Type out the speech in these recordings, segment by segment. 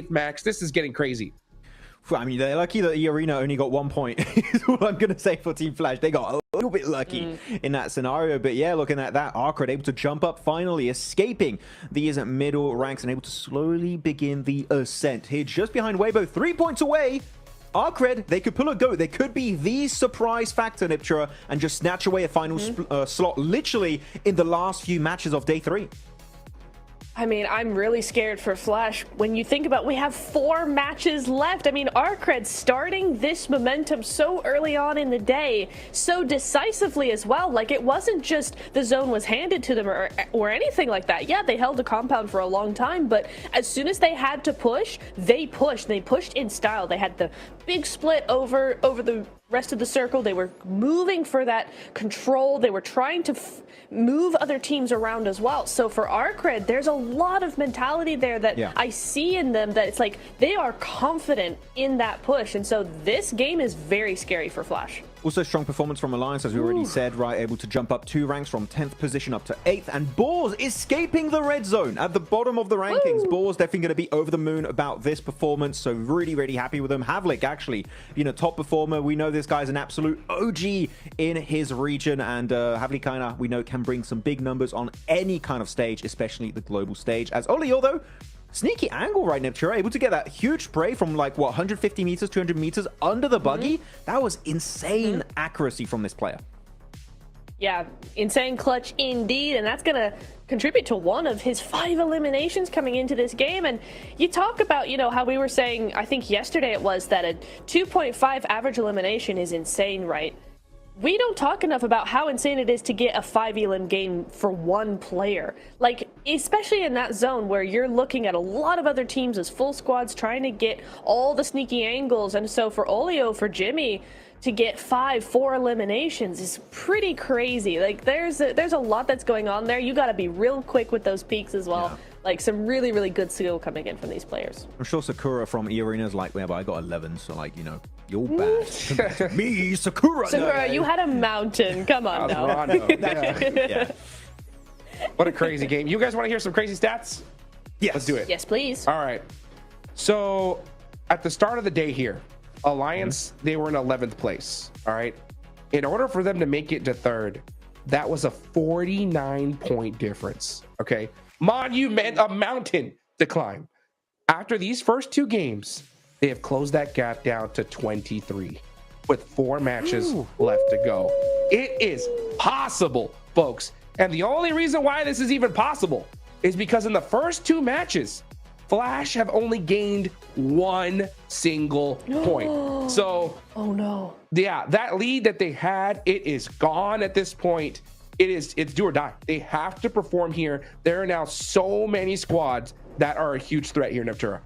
Max. This is getting crazy. I mean, they're lucky that the arena only got 1 point. Is all I'm going to say for Team Flash. They got a little bit lucky in that scenario. But yeah, looking at that, Arcred able to jump up, finally escaping these middle ranks and able to slowly begin the ascent. Here, just behind Weibo, 3 points away. Arcred, they could pull a go. They could be the surprise factor, Niptura, and just snatch away a final slot literally in the last few matches of day 3. I mean, I'm really scared for Flash. When you think about, we have 4 matches left. I mean, Arcred starting this momentum so early on in the day, so decisively as well. Like, it wasn't just the zone was handed to them or anything like that. Yeah, they held a compound for a long time, but as soon as they had to push, they pushed. They pushed in style. They had the big split over the rest of the circle. They were moving for that control. They were trying to move other teams around as well. So for Arcred, there's a lot of mentality there that I see in them, that it's like they are confident in that push. And so this game is very scary for Flash. Also strong performance from Alliance, as we already said, right? Able to jump up 2 ranks from 10th position up to 8th. And Boars escaping the red zone at the bottom of the rankings. Boars definitely going to be over the moon about this performance. So really, really happy with them. Havlik actually being a top performer. We know this guy's an absolute OG in his region. And Havlik kind of, we know, can bring some big numbers on any kind of stage, especially the global stage. As Olio, though, sneaky angle right, Niptura, able to get that huge spray from like, what, 150 meters, 200 meters under the buggy. That was insane accuracy from this player. Yeah, insane clutch indeed, and that's going to contribute to one of his 5 eliminations coming into this game. And you talk about, you know, how we were saying, I think yesterday it was, that a 2.5 average elimination is insane, right? We don't talk enough about how insane it is to get a 5 elim game for one player. Like, especially in that zone where you're looking at a lot of other teams as full squads trying to get all the sneaky angles. And so for Olio, for Jimmy, to get 4 eliminations is pretty crazy. Like, there's a lot that's going on there. You got to be real quick with those peaks as well. Yeah. Like, some really, really good skill coming in from these players. I'm sure Sakura from E-Arena's like, yeah, but I got 11, so like, you know, you're bad. Me, Sakura. Sakura, you had a mountain. Come on now. Yeah. What a crazy game. You guys want to hear some crazy stats? Yes. Let's do it. Yes, please. All right. So at the start of the day here, Alliance, they were in 11th place. All right. In order for them to make it to 3rd, that was a 49-point difference. Okay. A mountain to climb. After these first 2 games, they have closed that gap down to 23 with 4 matches left to go. It is possible, folks. And the only reason why this is even possible is because in the first 2 matches, Flash have only gained 1 single point. So, oh no. Yeah, that lead that they had, it is gone at this point. It's do or die. They have to perform here. There are now so many squads that are a huge threat here, Niptura.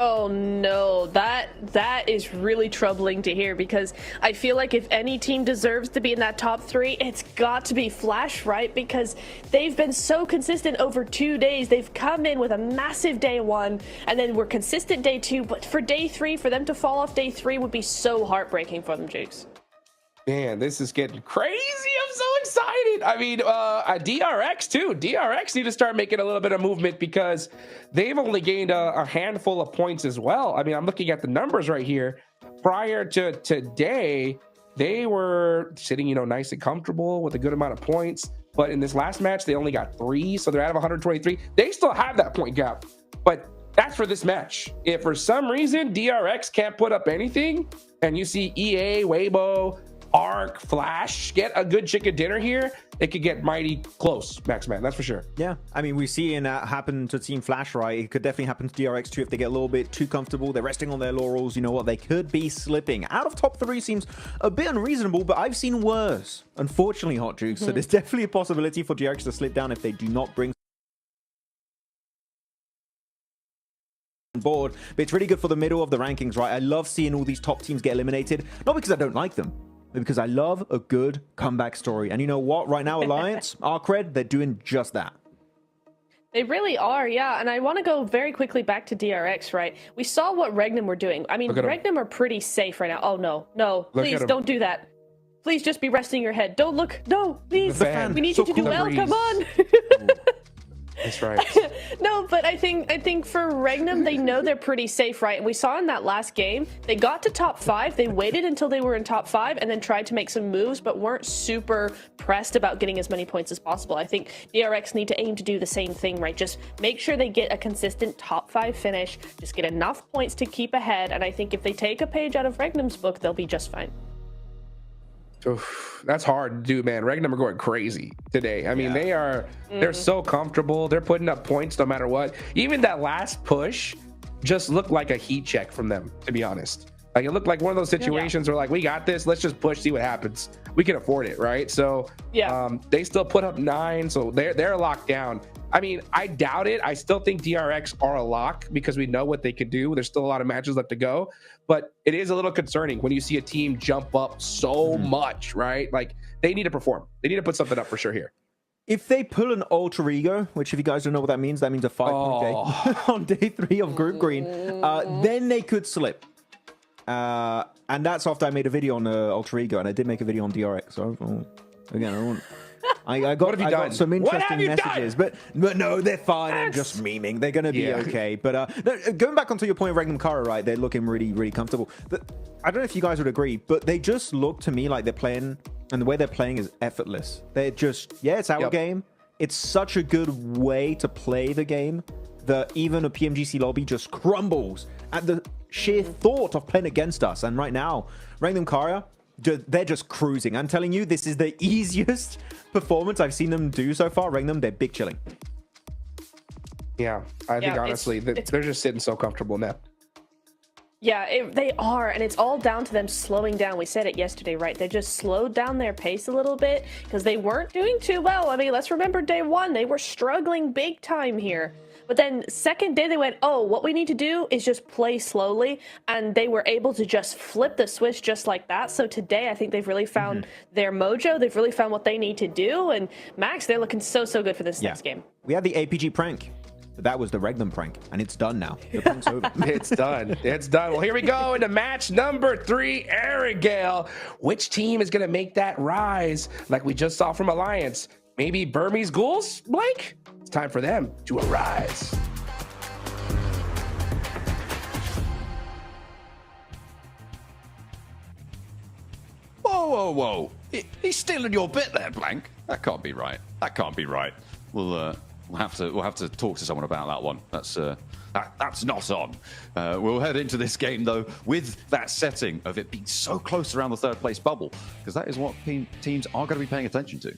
Oh no, that is really troubling to hear, because I feel like if any team deserves to be in that top 3, it's got to be Flash, right? Because they've been so consistent over 2 days. They've come in with a massive day 1, and then we're consistent day 2. But for day 3, for them to fall off day 3 would be so heartbreaking for them, Jakes. Man, this is getting crazy. I'm so excited. I mean, DRX too. DRX need to start making a little bit of movement, because they've only gained a handful of points as well. I mean, I'm looking at the numbers right here. Prior to today, they were sitting, you know, nice and comfortable with a good amount of points. But in this last match, they only got 3, so they're out of 123. They still have that point gap, but that's for this match. If for some reason DRX can't put up anything, and you see EA, Weibo, Arc, Flash get a good chicken dinner here, it could get mighty close, Max Man. That's for sure. Yeah, I mean, we're seeing that happen to Team Flash, right? It could definitely happen to DRX too if they get a little bit too comfortable. They're resting on their laurels. You know what? They could be slipping. Out of top 3 seems a bit unreasonable, but I've seen worse, unfortunately, Hot Juice. So there's definitely a possibility for DRX to slip down if they do not bring board. But it's really good for the middle of the rankings, right? I love seeing all these top teams get eliminated, not because I don't like them, but because I love a good comeback story. And you know what? Right now, Alliance, Arcred, they're doing just that. They really are, yeah. And I want to go very quickly back to DRX, right? We saw what Regnum were doing. I mean, Regnum are pretty safe right now. Oh, no, please don't do that. Please just be resting your head. Don't look. No, please. We need you to do well. Come on. That's right. No, but I think for Regnum, they know they're pretty safe, right? And we saw in that last game, they got to top 5. They waited until they were in top 5 and then tried to make some moves, but weren't super pressed about getting as many points as possible. I think DRX need to aim to do the same thing, right? Just make sure they get a consistent top 5 finish, just get enough points to keep ahead. And I think if they take a page out of Regnum's book, they'll be just fine. Oof, that's hard to do, man. Regnum are going crazy today. I mean, they're so comfortable. They're putting up points no matter what. Even that last push just looked like a heat check from them, to be honest. Like, it looked like one of those situations where, like, we got this. Let's just push, see what happens. We can afford it, right? So they still put up 9, so they're locked down. I mean, I doubt it. I still think DRX are a lock because we know what they could do. There's still a lot of matches left to go, but it is a little concerning when you see a team jump up so much, right? Like, they need to perform. They need to put something up for sure here. If they pull an alter ego, which if you guys don't know what that means a 5-point day on day 3 of Group Green, then they could slip. And that's after I made a video on alter ego, and I did make a video on DRX. So again, I want. I got some interesting messages, but no, they're fine. I'm just memeing. They're going to be okay. But going back onto your point, Regnum Kara, right? They're looking really, really comfortable. But I don't know if you guys would agree, but they just look to me like they're playing, and the way they're playing is effortless. They're just, it's our game. It's such a good way to play the game that even a PMGC lobby just crumbles at the sheer thought of playing against us. And right now, Regnum Kara, they're just cruising. I'm telling you, this is the easiest performance I've seen them do so far. Regnum, they're big chilling. Yeah, I think honestly, they're just sitting so comfortable now. Yeah, they are, and it's all down to them slowing down. We said it yesterday, right? They just slowed down their pace a little bit because they weren't doing too well. I mean, let's remember day 1, they were struggling big time here. But then second day, they went, oh, what we need to do is just play slowly. And they were able to just flip the switch just like that. So today, I think they've really found their mojo. They've really found what they need to do. And Max, they're looking so good for this next game. We had the APG prank. But that was the Regnum prank, and it's done now. The prank's over. It's done. It's done. Well, here we go into match number 3, Arigale. Which team is going to make that rise like we just saw from Alliance? Maybe Burmese Ghouls, Blake? It's time for them to arise. Whoa. He's stealing your bit there, Blank. That can't be right. We'll have to talk to someone about that one. That's not on. We'll head into this game though with that setting of it being so close around the 3rd place bubble, because that is what teams are going to be paying attention to.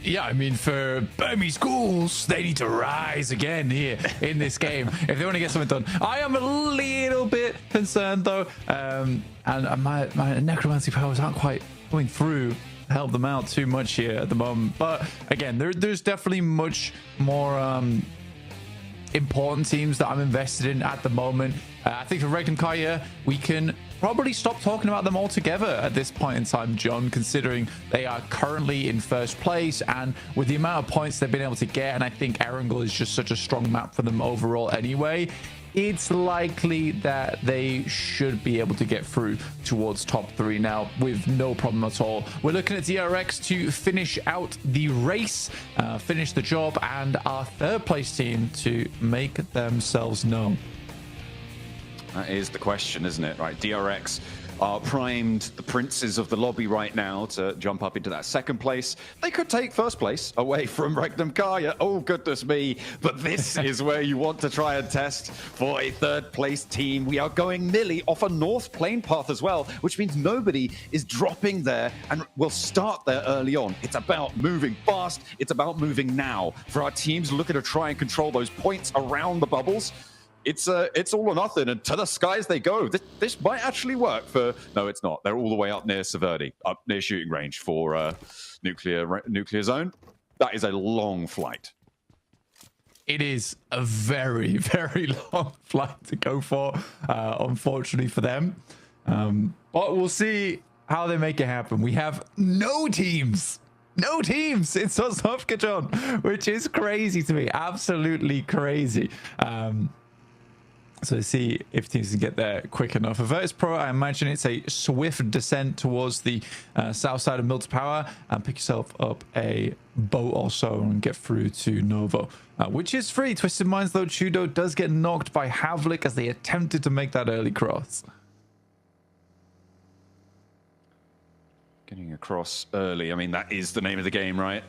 Yeah, I mean, for Burmese Ghouls, they need to rise again here in this game if they want to get something done. I am a little bit concerned, though, and my necromancy powers aren't quite going through to help them out too much here at the moment. But again, there's definitely much more important teams that I'm invested in at the moment. I think for Regnum Kaya, we can probably stop talking about them altogether at this point in time, John, considering they are currently in 1st place, and with the amount of points they've been able to get, and I think Erangel is just such a strong map for them overall anyway, it's likely that they should be able to get through towards top 3 now with no problem at all. We're looking at DRX to finish out the race, finish the job, and our 3rd place team to make themselves known. That is the question, isn't it? Right, DRX are primed, the princes of the lobby right now, to jump up into that 2nd place. They could take 1st place away from Regnum Kaya. Oh, goodness me. But this is where you want to try and test for a 3rd place team. We are going nearly off a north plane path as well, which means nobody is dropping there and will start there early on. It's about moving fast. It's about moving now. For our teams looking to try and control those points around the bubbles, it's all or nothing, and to the skies they go. This might actually work for... No, it's not. They're all the way up near Severdi, up near shooting range for nuclear zone. That is a long flight. It is a very, very long flight to go for, unfortunately for them. But we'll see how they make it happen. We have no teams in Sosnovka, John, which is crazy to me. Absolutely crazy. So see if teams can get there quick enough. For Virtus Pro, I imagine it's a swift descent towards the south side of Mills Power and pick yourself up a boat or so and get through to Novo, which is free. Twisted Minds, though, Chudo does get knocked by Havlik as they attempted to make that early cross. Getting across early. I mean, that is the name of the game, right?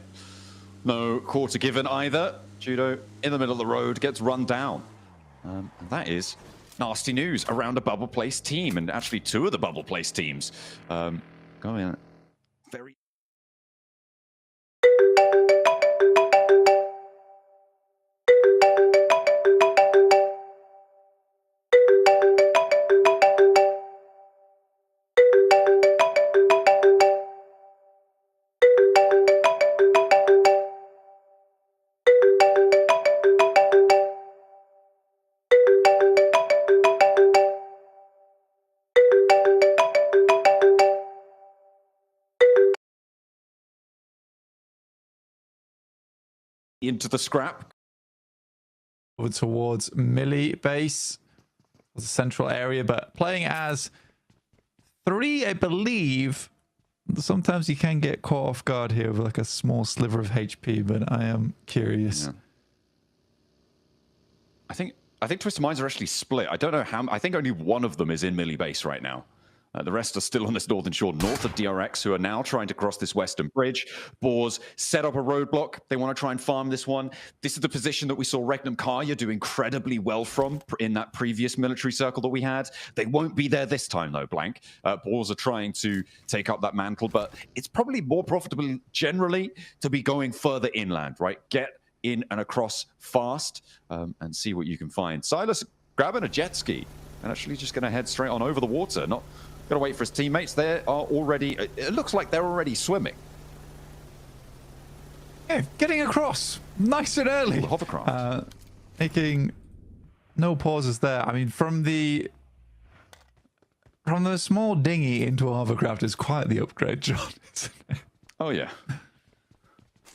No quarter given either. Judo in the middle of the road gets run down. That is nasty news around a bubble place team, and actually two of the bubble place teams going very. Into the scrap. Over towards Millie base, the central area, but playing as 3, I believe. Sometimes you can get caught off guard here with like a small sliver of HP, but I am curious. Yeah. I think Twisted Minds are actually split. I don't know how. I think only one of them is in Millie base right now. The rest are still on this northern shore, north of DRX, who are now trying to cross this western bridge. Boars set up a roadblock. They want to try and farm this one. This is the position that we saw Regnum Karya do incredibly well from in that previous military circle that we had. They won't be there this time, though, Blank. Boars are trying to take up that mantle, but it's probably more profitable generally to be going further inland, right? Get in and across fast and see what you can find. Silas grabbing a jet ski and actually just going to head straight on over the water. Not Gotta wait for his teammates. They are already, it looks like they're already swimming. Yeah, getting across nice and early. The hovercraft. Making no pauses there. I mean, from the small dinghy into a hovercraft is quite the upgrade, John, isn't it? Oh, yeah.